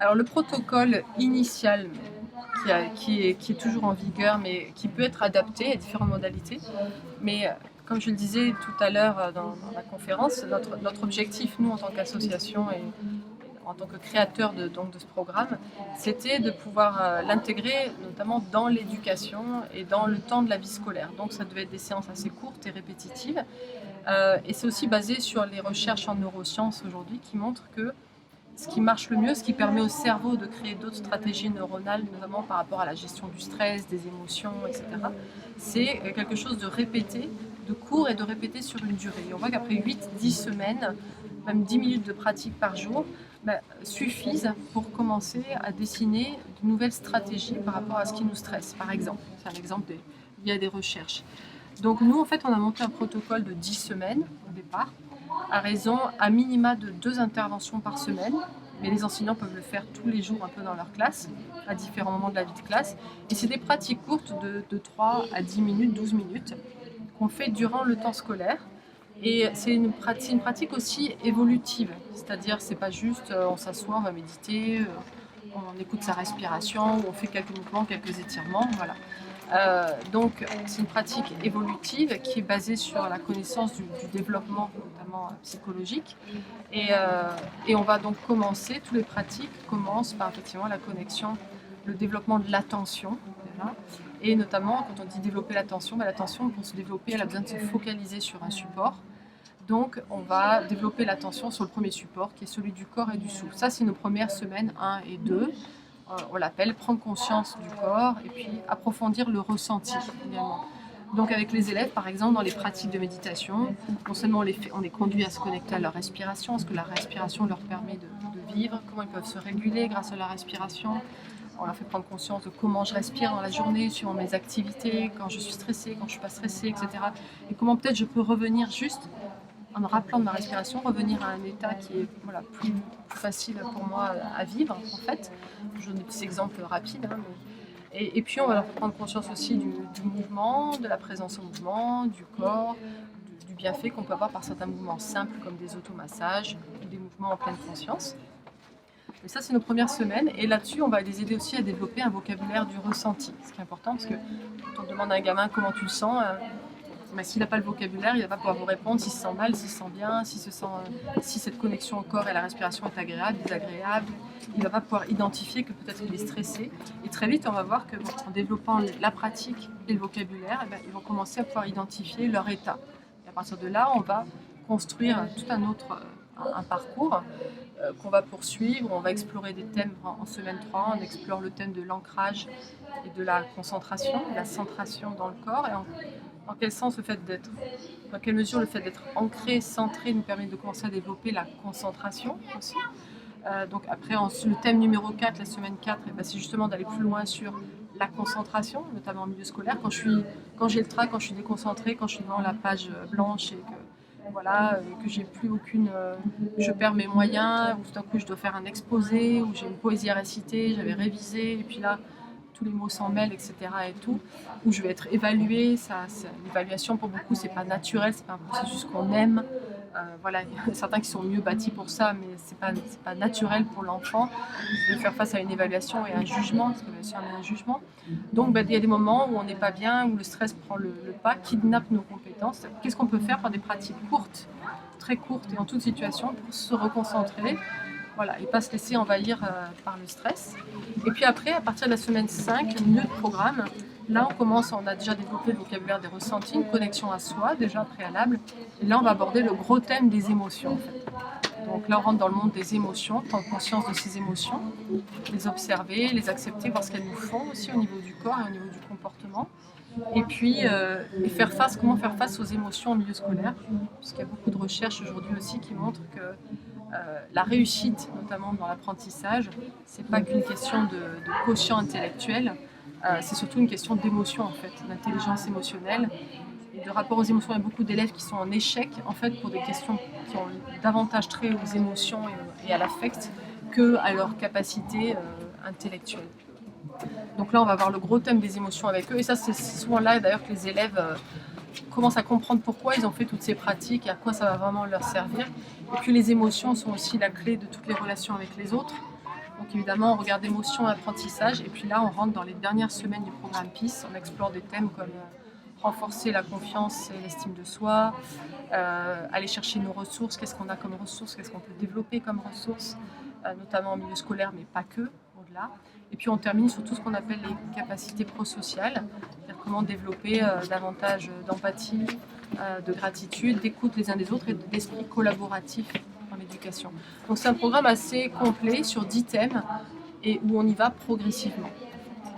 Alors le protocole initial qui est toujours en vigueur, mais qui peut être adapté à différentes modalités. Mais comme je le disais tout à l'heure dans la conférence, notre objectif, nous, en tant qu'association et en tant que créateur de ce programme, c'était de pouvoir l'intégrer notamment dans l'éducation et dans le temps de la vie scolaire. Donc ça devait être des séances assez courtes et répétitives. Et c'est aussi basé sur les recherches en neurosciences aujourd'hui qui montrent que ce qui marche le mieux, ce qui permet au cerveau de créer d'autres stratégies neuronales, notamment par rapport à la gestion du stress, des émotions, etc., c'est quelque chose de répété, de court et de répété sur une durée. Et on voit qu'après 8-10 semaines, même 10 minutes de pratique par jour, suffisent pour commencer à dessiner de nouvelles stratégies par rapport à ce qui nous stresse, par exemple. C'est un exemple via des recherches. Donc nous, en fait, on a monté un protocole de 10 semaines au départ, à raison à minima de 2 interventions par semaine. Mais les enseignants peuvent le faire tous les jours un peu dans leur classe, à différents moments de la vie de classe. Et c'est des pratiques courtes de 3 à 10 minutes, 12 minutes, qu'on fait durant le temps scolaire. Et c'est une pratique aussi évolutive, c'est-à-dire c'est pas juste on s'assoit, on va méditer, on écoute sa respiration, on fait quelques mouvements, quelques étirements, voilà. Donc c'est une pratique évolutive qui est basée sur la connaissance du développement, notamment psychologique. Et on va donc commencer, toutes les pratiques commencent par effectivement la connexion, le développement de l'attention. Déjà. Et notamment, quand on dit développer l'attention, l'attention, pour se développer, elle a besoin de se focaliser sur un support. Donc, on va développer l'attention sur le premier support, qui est celui du corps et du souffle. Ça, c'est nos premières semaines 1 et 2. On l'appelle prendre conscience du corps et puis approfondir le ressenti également. Donc avec les élèves, par exemple, dans les pratiques de méditation, non seulement on les conduit à se connecter à leur respiration, ce que la respiration leur permet de vivre, comment ils peuvent se réguler grâce à la respiration. On leur fait prendre conscience de comment je respire dans la journée, suivant mes activités, quand je suis stressée, quand je ne suis pas stressée, etc. Et comment peut-être je peux revenir juste en me rappelant de ma respiration, revenir à un état qui est plus facile pour moi à vivre, en fait. Je donne des petits exemples rapides. Hein, et puis, on va leur prendre conscience aussi du mouvement, de la présence au mouvement, du corps, du bienfait qu'on peut avoir par certains mouvements simples comme des automassages ou des mouvements en pleine conscience. Et ça, c'est nos premières semaines. Et là-dessus, on va les aider aussi à développer un vocabulaire du ressenti. Ce qui est important, parce que quand on demande à un gamin comment tu le sens, s'il n'a pas le vocabulaire, il ne va pas pouvoir vous répondre s'il se sent mal, s'il se sent bien, si cette connexion au corps et à la respiration est agréable, désagréable. Il ne va pas pouvoir identifier que peut-être il est stressé. Et très vite, on va voir qu'en développant la pratique et le vocabulaire, ils vont commencer à pouvoir identifier leur état. Et à partir de là, on va construire tout un autre parcours qu'on va poursuivre. On va explorer des thèmes en semaine 3. On explore le thème de l'ancrage et de la concentration, de la centration dans le corps. Et dans quel sens dans quelle mesure le fait d'être ancré, centré nous permet de commencer à développer la concentration aussi. Donc après, le thème numéro 4, la semaine 4, c'est justement d'aller plus loin sur la concentration, notamment en milieu scolaire. Quand j'ai le trac, quand je suis déconcentrée, quand je suis devant la page blanche et que j'ai plus je perds mes moyens, ou tout d'un coup je dois faire un exposé, ou j'ai une poésie à réciter, j'avais révisé, et puis là, tous les mots s'en mêlent, etc. et tout, où je vais être évaluée. L'évaluation, pour beaucoup, c'est pas naturel, c'est pas un processus qu'on aime. Il y a certains qui sont mieux bâtis pour ça, mais c'est pas naturel pour l'enfant de faire face à une évaluation et un jugement, parce que l'évaluation est un jugement. Donc, il y a des moments où on n'est pas bien, où le stress prend le pas, kidnappe nos compétences. Qu'est-ce qu'on peut faire par des pratiques courtes, très courtes et en toute situation pour se reconcentrer, et pas se laisser envahir par le stress. Et puis après, à partir de la semaine 5, milieu de programme, là on a déjà développé le vocabulaire des ressentis, une connexion à soi déjà préalable. Et là on va aborder le gros thème des émotions en fait. Donc là on rentre dans le monde des émotions, prendre conscience de ces émotions, les observer, les accepter, voir ce qu'elles nous font aussi au niveau du corps et au niveau du comportement. Et puis comment faire face aux émotions en milieu scolaire, parce qu'il y a beaucoup de recherches aujourd'hui aussi qui montrent que la réussite, notamment dans l'apprentissage, c'est pas qu'une question de quotient intellectuel, c'est surtout une question d'émotion en fait, d'intelligence émotionnelle et de rapport aux émotions. Il y a beaucoup d'élèves qui sont en échec en fait pour des questions qui ont davantage trait aux émotions et à l'affect que à leur capacité intellectuelle. Donc là, on va voir le gros thème des émotions avec eux, et ça, c'est souvent là d'ailleurs que les élèves commencent à comprendre pourquoi ils ont fait toutes ces pratiques et à quoi ça va vraiment leur servir. Et puis les émotions sont aussi la clé de toutes les relations avec les autres. Donc évidemment, on regarde émotion, apprentissage, et puis là, on rentre dans les dernières semaines du programme PIS. On explore des thèmes comme renforcer la confiance et l'estime de soi, aller chercher nos ressources, qu'est-ce qu'on a comme ressources, qu'est-ce qu'on peut développer comme ressources, notamment en milieu scolaire, mais pas que, au-delà. Et puis on termine sur tout ce qu'on appelle les capacités prosociales, c'est-à-dire comment développer davantage d'empathie, de gratitude, d'écoute les uns des autres et d'esprit collaboratif dans l'éducation. Donc c'est un programme assez complet sur 10 thèmes et où on y va progressivement.